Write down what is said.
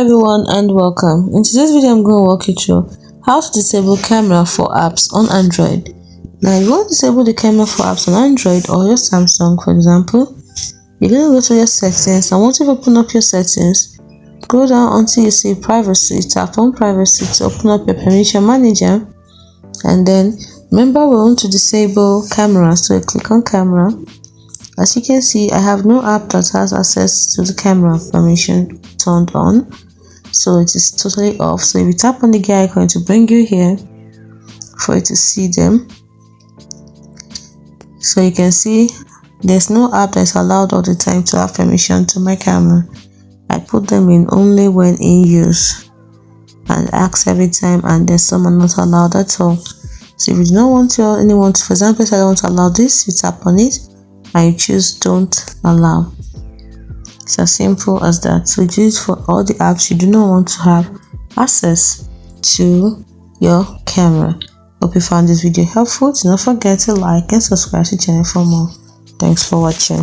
everyone and welcome. In today's video I'm going to walk you through how to disable camera for apps on Android. Now if you want to disable the camera for apps on Android or your Samsung, for example, you're going to go to your settings, and once you've opened up your settings, go down until you see privacy. Tap on privacy to open up your permission manager, and then remember we want to disable camera, so you click on camera. As you can see, I have no app that has access to the camera permission turned on, so it is totally off. So if you tap on the gear icon to bring you here for you to see them, so you can see there's no app that's allowed all the time to have permission to my camera. I put them in only when in use and ask every time, and there's some are not allowed at all. So if you do not want anyone to, for example, if I don't want to allow this, you tap on it and you choose don't allow. It's as simple as that. So you use for all the apps you do not want to have access to your camera. Hope you found this video helpful. Do not forget to like and subscribe to the channel for more. Thanks for watching.